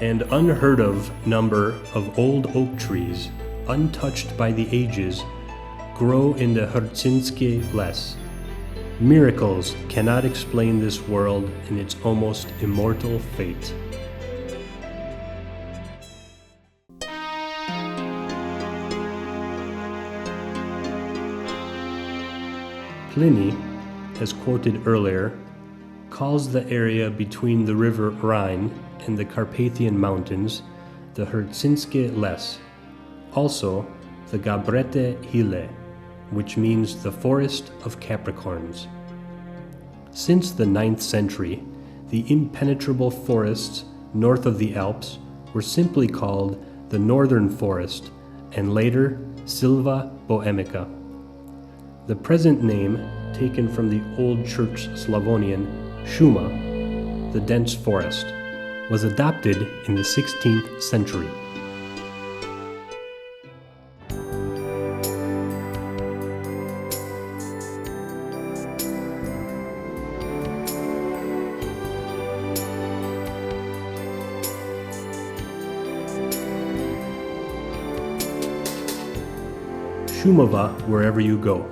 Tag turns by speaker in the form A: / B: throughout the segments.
A: and unheard of number of old oak trees, untouched by the ages, grow in the Hrtsinske les. Miracles cannot explain this world and its almost immortal fate. Pliny, as quoted earlier, calls the area between the river Rhine and the Carpathian Mountains the Hrtsinske les, also the Gabrete Hile, which means the Forest of Capricorns. Since the 9th century, the impenetrable forests north of the Alps were simply called the Northern Forest and later Silva Bohemica. The present name, taken from the Old Church Slavonian Šuma, the dense forest, was adopted in the 16th century. Šumava wherever you go.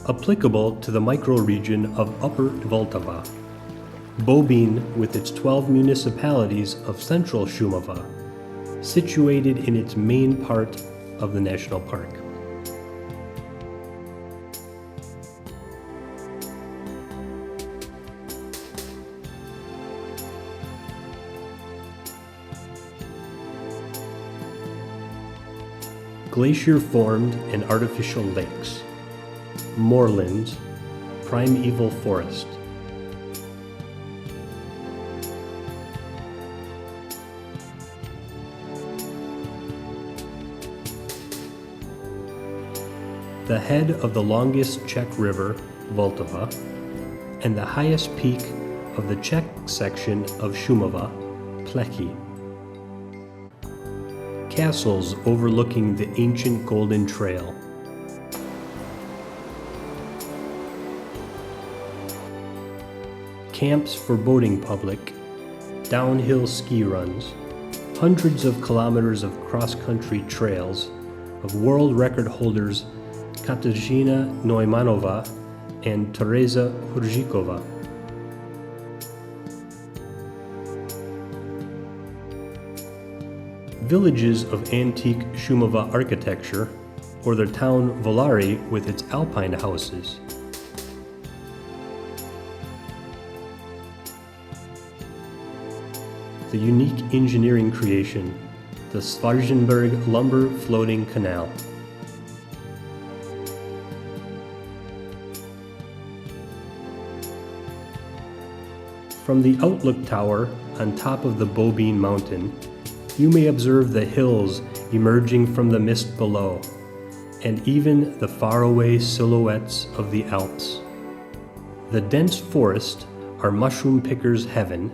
A: Applicable to the microregion of Upper Vltava. Bobin with its 12 municipalities of central Šumava, situated in its main part of the national park. Glacier-formed and artificial lakes. Moorlands, primeval forest. The head of the longest Czech river, Vltava, and the highest peak of the Czech section of Šumava, Plechy. Castles overlooking the ancient Golden Trail. Camps for boating public, downhill ski runs, hundreds of kilometers of cross-country trails of world record holders Katarzyna Neumanova and Teresa Hurzikova. Villages of antique Šumava architecture, or the town Volari with its alpine houses. The unique engineering creation, the Svarzenberg Lumber Floating Canal. From the outlook tower on top of the Bobin mountain, you may observe the hills emerging from the mist below, and even the faraway silhouettes of the Alps. The dense forest are mushroom pickers' heaven,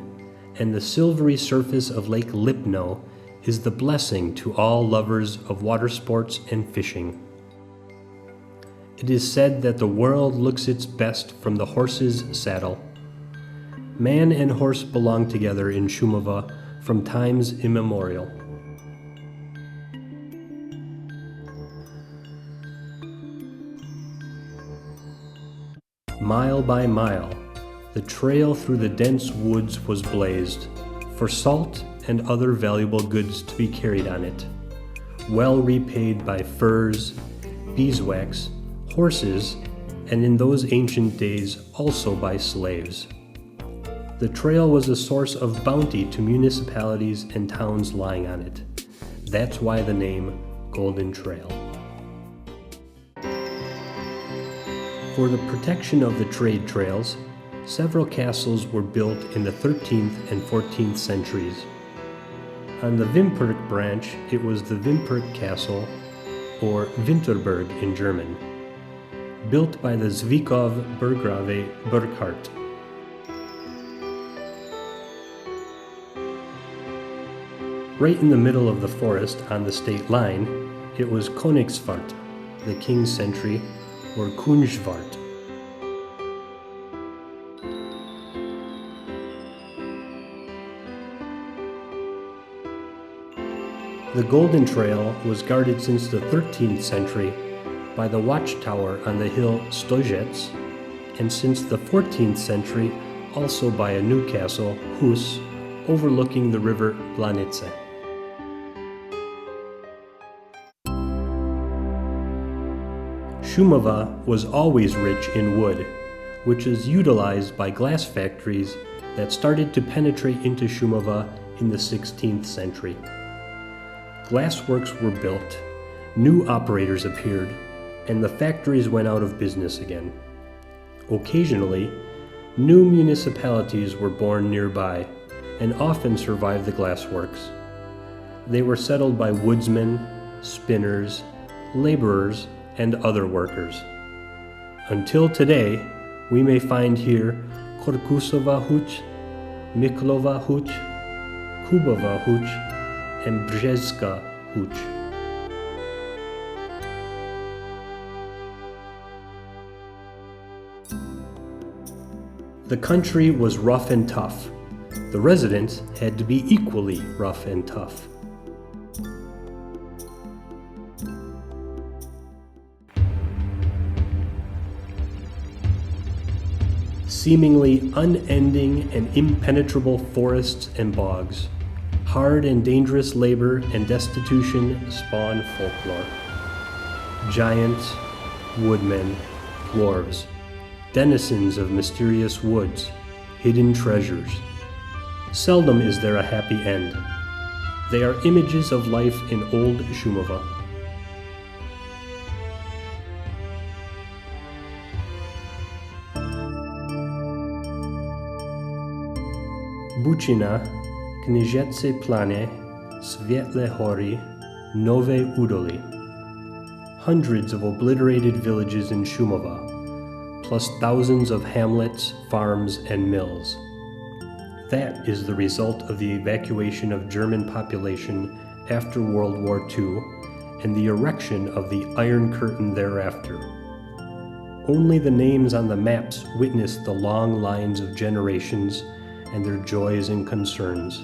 A: and the silvery surface of Lake Lipno is the blessing to all lovers of water sports and fishing. It is said that the world looks its best from the horse's saddle. Man and horse belong together in Šumava from times immemorial. Mile by mile, the trail through the dense woods was blazed, for salt and other valuable goods to be carried on it, well repaid by furs, beeswax, horses, and in those ancient days also by slaves. The trail was a source of bounty to municipalities and towns lying on it. That's why the name Golden Trail. For the protection of the trade trails, several castles were built in the 13th and 14th centuries. On the Vimperk branch, it was the Vimperk Castle, or Winterberg in German, built by the Zvikov Burgrave Burkhardt. Right in the middle of the forest on the state line, it was Koningsvart, the King's Sentry, or Kunjvart. The Golden Trail was guarded since the 13th century by the watchtower on the hill Stojec, and since the 14th century also by a new castle, Hus, overlooking the river Blanice. Šumava was always rich in wood, which is utilized by glass factories that started to penetrate into Šumava in the 16th century. Glassworks were built, new operators appeared, and the factories went out of business again. Occasionally, new municipalities were born nearby and often survived the glassworks. They were settled by woodsmen, spinners, laborers, and other workers. Until today, we may find here Korkusova Huč, Miklova Huč, Kubova Huč, and Brzeska Huč. The country was rough and tough. The residents had to be equally rough and tough. Seemingly unending and impenetrable forests and bogs, hard and dangerous labor and destitution spawn folklore. Giants, woodmen, dwarves, denizens of mysterious woods, hidden treasures. Seldom is there a happy end. They are images of life in old Šumava. Bučina, Kněžece Plane, Světlé hory, Nové Údolí. Hundreds of obliterated villages in Šumava, plus thousands of hamlets, farms, and mills. That is the result of the evacuation of German population after World War II and the erection of the Iron Curtain thereafter. Only the names on the maps witness the long lines of generations and their joys and concerns.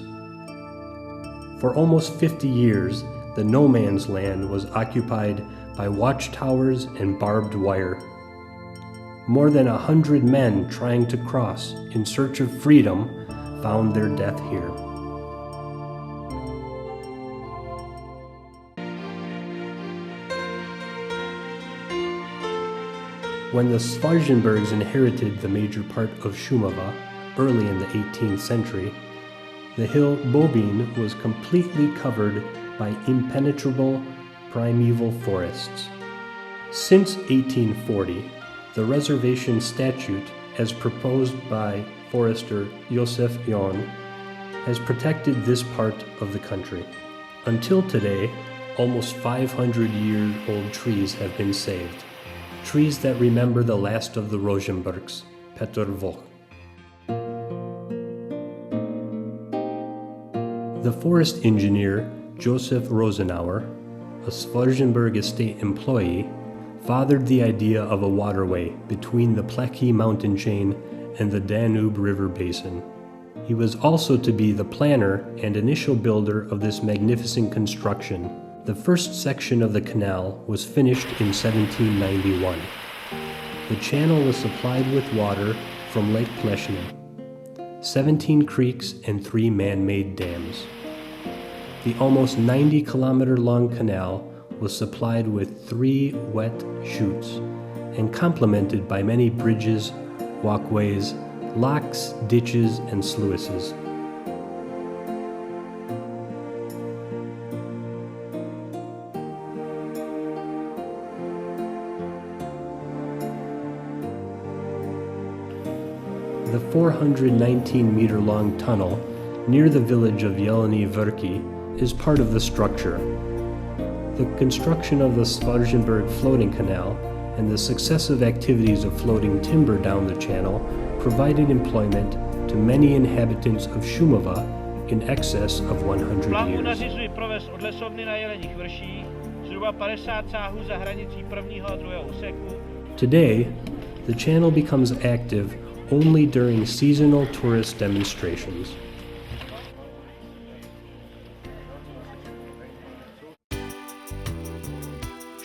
A: For almost 50 years, the no man's land was occupied by watchtowers and barbed wire. More than 100 men trying to cross in search of freedom found their death here. When the Schwarzenbergs inherited the major part of Šumava early in the 18th century, the hill Bobin was completely covered by impenetrable primeval forests. Since 1840, the reservation statute, as proposed by forester Josef Jon, has protected this part of the country. Until today, almost 500-year-old trees have been saved, trees that remember the last of the Rosenbergs, Petr Vogt. The forest engineer, Josef Rosenauer, a Schwarzenberg estate employee, fathered the idea of a waterway between the Plecky mountain chain and the Danube River basin. He was also to be the planner and initial builder of this magnificent construction. The first section of the canal was finished in 1791. The channel was supplied with water from Lake Pleshny, 17 creeks and 3 man-made dams. The almost 90-kilometer-long canal was supplied with 3 wet chutes and complemented by many bridges, walkways, locks, ditches, and sluices. The 419-meter-long tunnel near the village of Jeleni Vrky is part of the structure. The construction of the Schwarzenberg floating canal and the successive activities of floating timber down the channel provided employment to many inhabitants of Šumava in excess of 100 years. Today, the channel becomes active only during seasonal tourist demonstrations.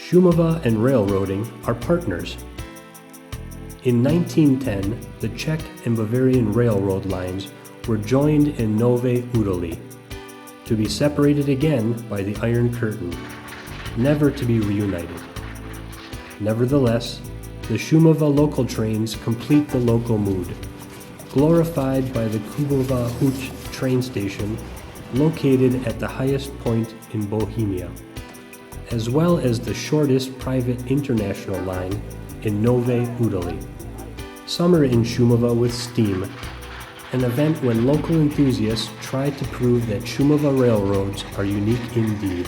A: Šumava and railroading are partners. In 1910, the Czech and Bavarian railroad lines were joined in Nové Údolí, to be separated again by the Iron Curtain, never to be reunited. Nevertheless, the Šumava local trains complete the local mood, glorified by the Kubova Huť train station, located at the highest point in Bohemia, as well as the shortest private international line in Nové Údolí. Summer in Šumava with steam, an event when local enthusiasts try to prove that Šumava railroads are unique indeed.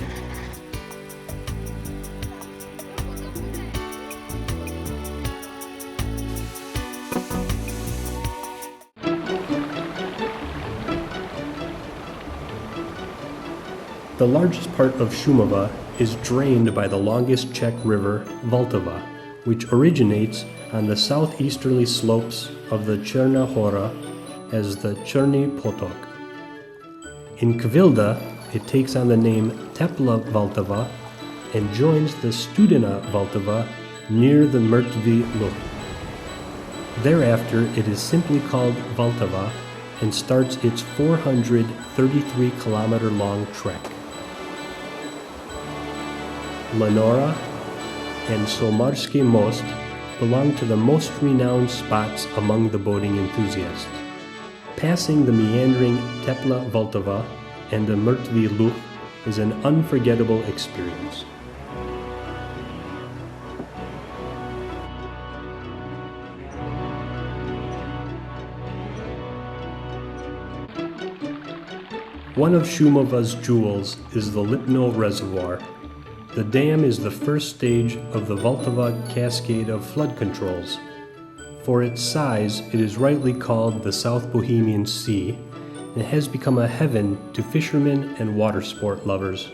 A: The largest part of Šumava is drained by the longest Czech river, Vltava, which originates on the southeasterly slopes of the Černá Hora as the Černý Potok. In Kvilda, it takes on the name Tepla Vltava and joins the Studená Vltava near the Mrtvý Luh. Thereafter, it is simply called Vltava and starts its 433-kilometer-long trek. Lenora and Solmarski Most belong to the most renowned spots among the boating enthusiasts. Passing the meandering Tepla Vltava and the Mrtvý Luh is an unforgettable experience. One of Šumava's jewels is the Lipno Reservoir. The dam is the first stage of the Vltava cascade of flood controls. For its size, it is rightly called the South Bohemian Sea and has become a heaven to fishermen and water sport lovers.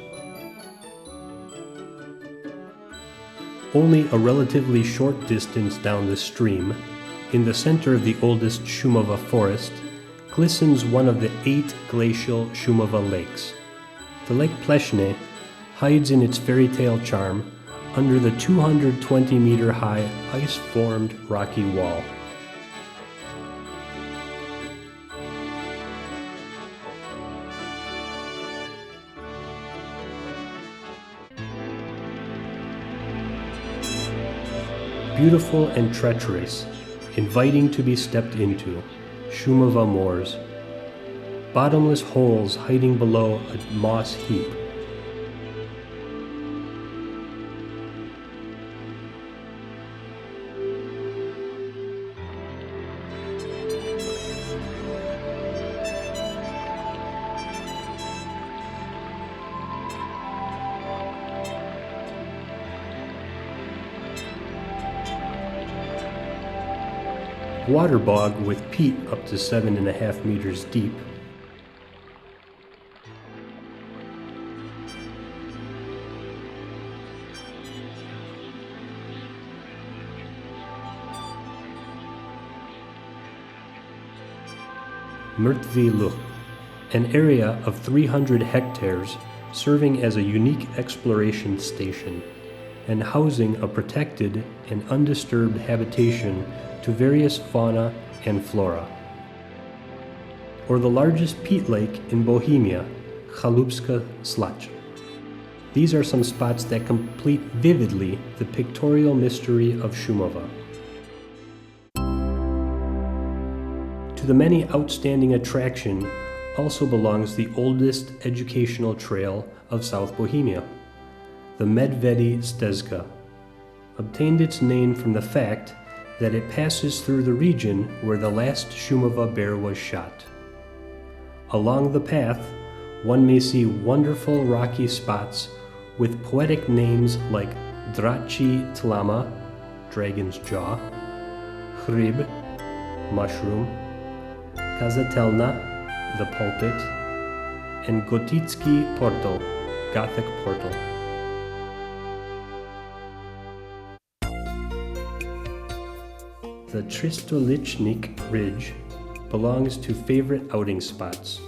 A: Only a relatively short distance down the stream, in the center of the oldest Šumava forest, glistens one of the 8 glacial Šumava lakes. The Lake Plešne hides in its fairy tale charm under the 220-meter-high ice-formed rocky wall. Beautiful and treacherous, inviting to be stepped into, Šumava moors. Bottomless holes hiding below a moss heap. Water bog with peat up to 7.5 meters deep. Mrtvý Luh, an area of 300 hectares serving as a unique exploration station and housing a protected and undisturbed habitation to various fauna and flora. Or the largest peat lake in Bohemia, Chalupska Slać. These are some spots that complete vividly the pictorial mystery of Šumava. To the many outstanding attraction also belongs the oldest educational trail of South Bohemia, the Medvedi Stezka, obtained its name from the fact that it passes through the region where the last Šumava bear was shot. Along the path, one may see wonderful rocky spots with poetic names like Dračí tlama, dragon's jaw, Hryb, mushroom, Kazatelna, the pulpit, and Gotický portal, Gothic portal. The Tristolichnik Ridge belongs to favorite outing spots.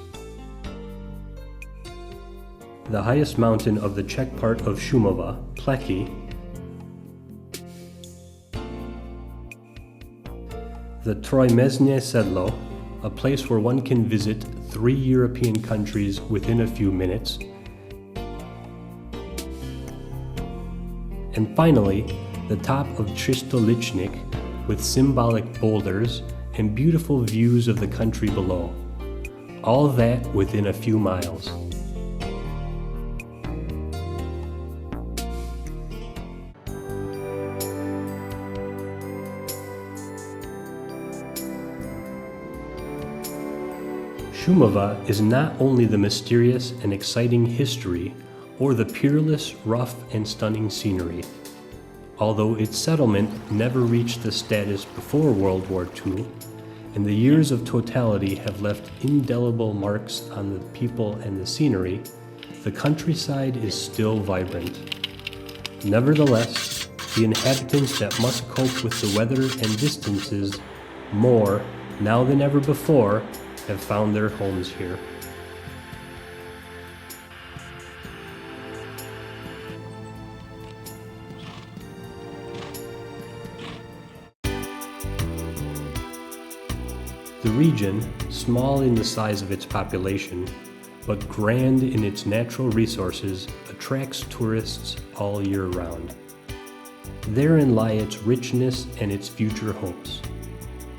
A: The highest mountain of the Czech part of Šumava, Pleky, the Trójmesnje Sedlo, a place where one can visit 3 European countries within a few minutes. And finally, the top of Tristolichnik with symbolic boulders and beautiful views of the country below. All that within a few miles. Šumava is not only the mysterious and exciting history or the peerless, rough, and stunning scenery. Although its settlement never reached the status before World War II, and the years of totality have left indelible marks on the people and the scenery, the countryside is still vibrant. Nevertheless, the inhabitants that must cope with the weather and distances more now than ever before have found their homes here. The region, small in the size of its population, but grand in its natural resources, attracts tourists all year round. Therein lie its richness and its future hopes.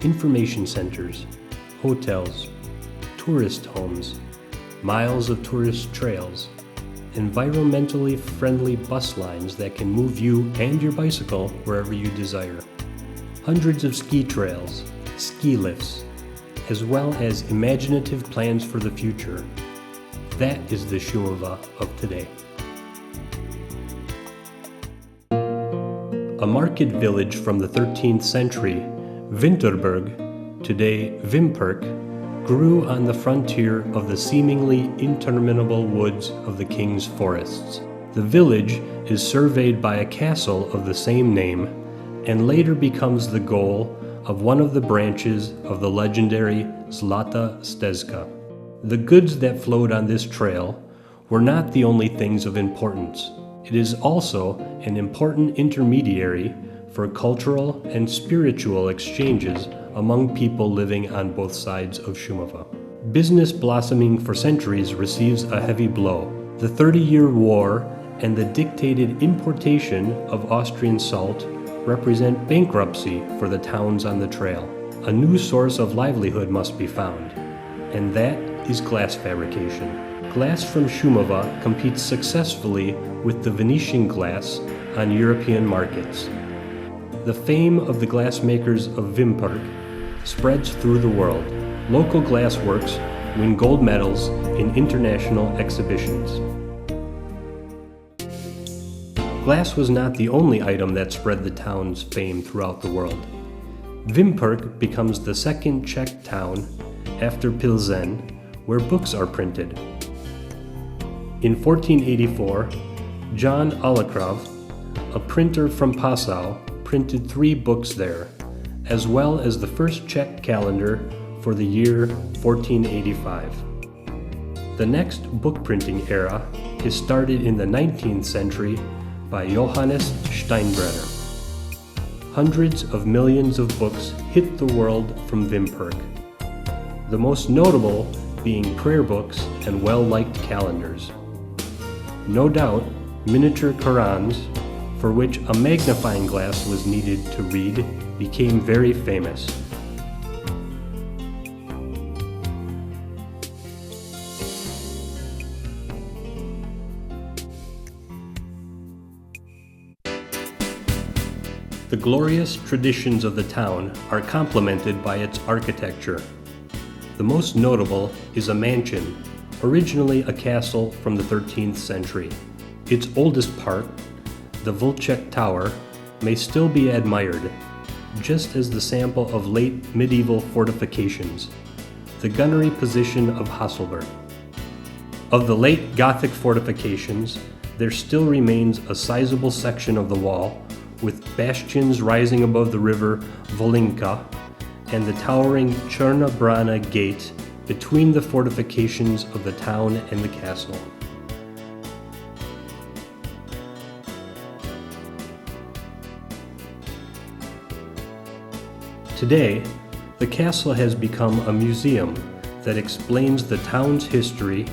A: Information centers, hotels, tourist homes, miles of tourist trails, environmentally friendly bus lines that can move you and your bicycle wherever you desire, hundreds of ski trails, ski lifts, as well as imaginative plans for the future. That is the Šumava of today. A market village from the 13th century, Vimperk, today Vimperk, grew on the frontier of the seemingly interminable woods of the king's forests. The village is surveyed by a castle of the same name and later becomes the goal of one of the branches of the legendary Zlata Stezka. The goods that flowed on this trail were not the only things of importance. It is also an important intermediary for cultural and spiritual exchanges among people living on both sides of Šumava. Business blossoming for centuries receives a heavy blow. The 30-year war and the dictated importation of Austrian salt represent bankruptcy for the towns on the trail. A new source of livelihood must be found, and that is glass fabrication. Glass from Šumava competes successfully with the Venetian glass on European markets. The fame of the glassmakers of Vimperk spreads through the world. Local glassworks win gold medals in international exhibitions. Glass was not the only item that spread the town's fame throughout the world. Vimperk becomes the second Czech town after Pilsen where books are printed. In 1484, John Alakrov, a printer from Passau, printed 3 books there, as well as the first Czech calendar for the year 1485. The next book printing era is started in the 19th century by Johannes Steinbrenner. Hundreds of millions of books hit the world from Vimperk, the most notable being prayer books and well-liked calendars. No doubt, miniature Qurans, for which a magnifying glass was needed to read, became very famous. The glorious traditions of the town are complemented by its architecture. The most notable is a mansion, originally a castle from the 13th century. Its oldest part, the Vlček Tower, may still be admired, just as the sample of late medieval fortifications, the gunnery position of Hasselberg. Of the late Gothic fortifications, there still remains a sizable section of the wall with bastions rising above the river Volinka and the towering Černá Brána gate between the fortifications of the town and the castle. Today, The castle has become a museum that explains the town's history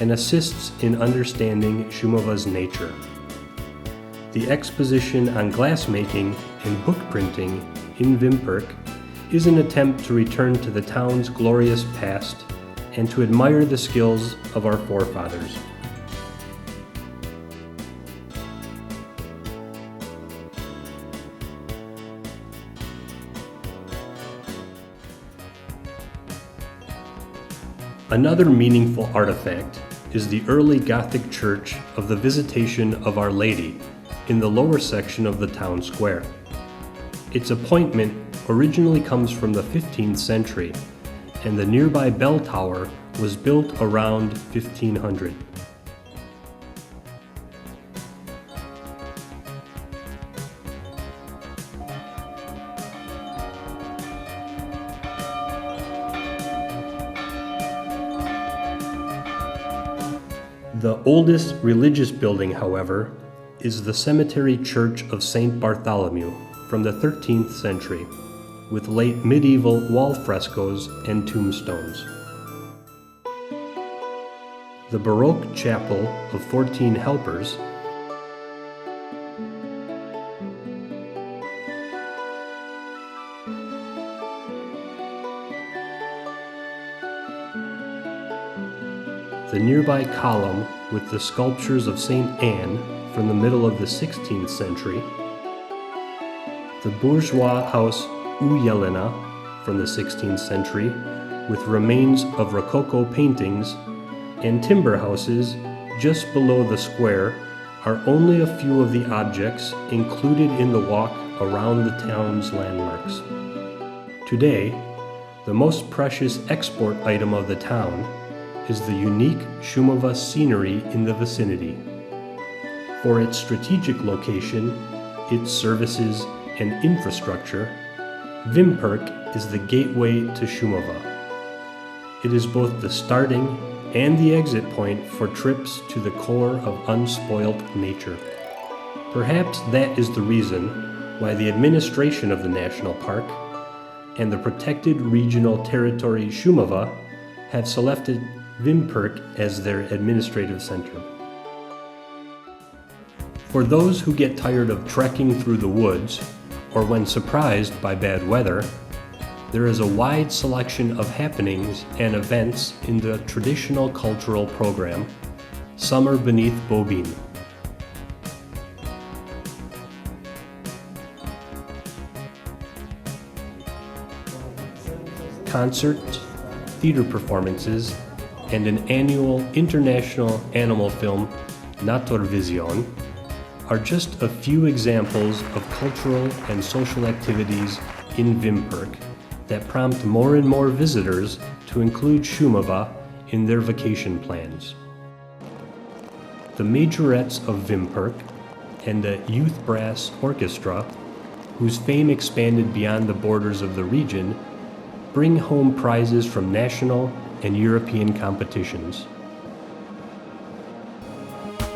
A: and assists in understanding Šumava's nature. The exposition on glassmaking and book printing in Vimperk is an attempt to return to the town's glorious past and to admire the skills of our forefathers. Another meaningful artifact is the early Gothic church of the Visitation of Our Lady in the lower section of the town square. Its appointment originally comes from the 15th century, and the nearby bell tower was built around 1500. The oldest religious building, however, is the cemetery church of St. Bartholomew from the 13th century, with late medieval wall frescoes and tombstones. The Baroque chapel of 14 helpers the nearby column with the sculptures of St. Anne from the middle of the 16th century, the bourgeois house Ujelena from the 16th century with remains of Rococo paintings, and timber houses just below the square are only a few of the objects included in the walk around the town's landmarks. Today, the most precious export item of the town is the unique Šumava scenery in the vicinity. For its strategic location, its services, and infrastructure, Vimperk is the gateway to Šumava. It is both the starting and the exit point for trips to the core of unspoilt nature. Perhaps that is the reason why the administration of the national park and the protected regional territory Šumava have selected Vimperk as their administrative center. For those who get tired of trekking through the woods, or when surprised by bad weather, there is a wide selection of happenings and events in the traditional cultural program, Summer Beneath Bobin. Concerts, theater performances, and an annual international animal film, Naturvision, are just a few examples of cultural and social activities in Vimperk that prompt more and more visitors to include Šumava in their vacation plans. The majorettes of Vimperk and a youth brass orchestra, whose fame expanded beyond the borders of the region, bring home prizes from national and European competitions.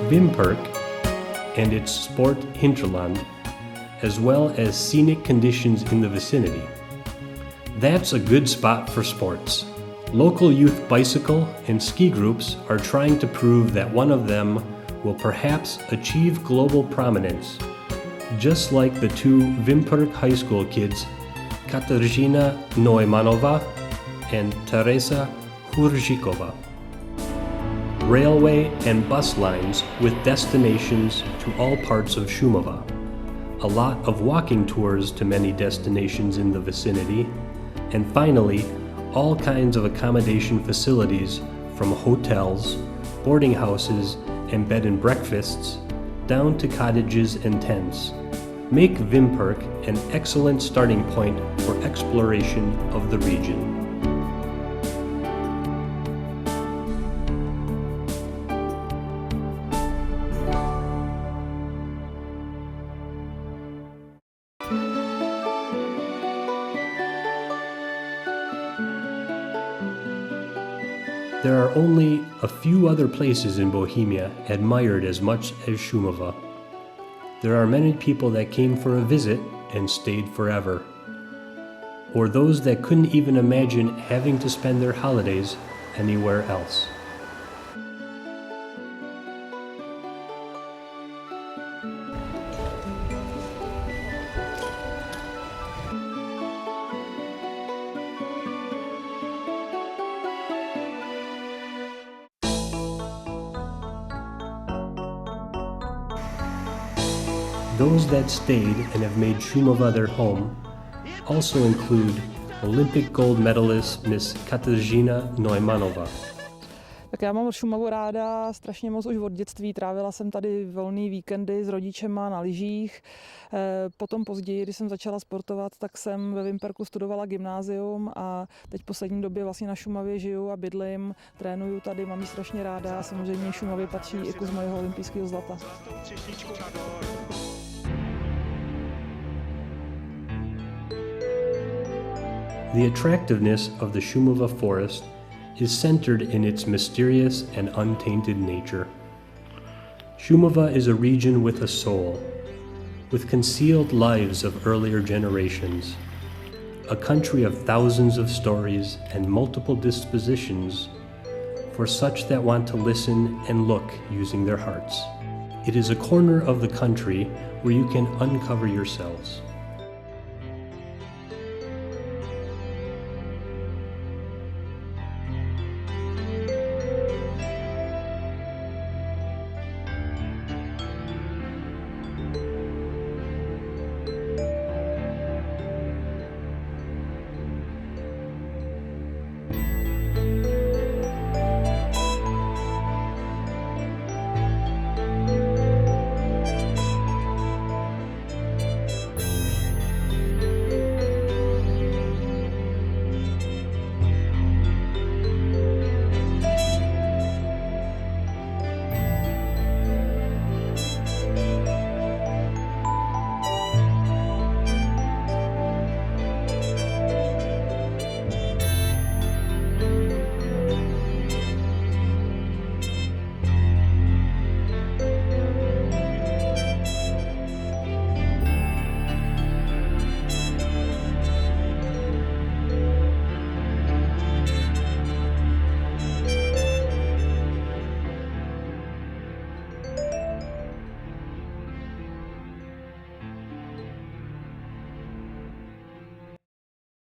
A: Vimperk and its sport hinterland, as well as scenic conditions in the vicinity. That's a good spot for sports. Local youth bicycle and ski groups are trying to prove that one of them will perhaps achieve global prominence, just like the two Vimperk high school kids, Katarzyna Neumanova and Teresa Hurzikova. Railway and bus lines with destinations to all parts of Šumava. A lot of walking tours to many destinations in the vicinity. And finally, all kinds of accommodation facilities from hotels, boarding houses, and bed and breakfasts, down to cottages and tents, make Vimperk an excellent starting point for exploration of the region. There are only a few other places in Bohemia admired as much as Šumava. There are many people that came for a visit and stayed forever. or those that couldn't even imagine having to spend their holidays anywhere else. Those that stayed and have made Šumava their home also include Olympic gold medalist Miss Kateřina Neumannová.
B: Tak já mám Šumavu ráda strašně moc už od dětství. Trávila jsem tady volný víkendy s rodičema na lyžích. Potom později, když jsem začala sportovat, tak jsem ve Vimperku studovala gymnázium a teď v poslední době vlastně na Šumavě žiju a bydlím, trénuju tady, mám ji strašně ráda a samozřejmě Šumavě patří i kus mojeho olympijského zlata.
A: The attractiveness of the Šumava forest is centered in its mysterious and untainted nature. Šumava is a region with a soul, with concealed lives of earlier generations, a country of thousands of stories and multiple dispositions for such that want to listen and look using their hearts. It is a corner of the country where you can uncover yourselves.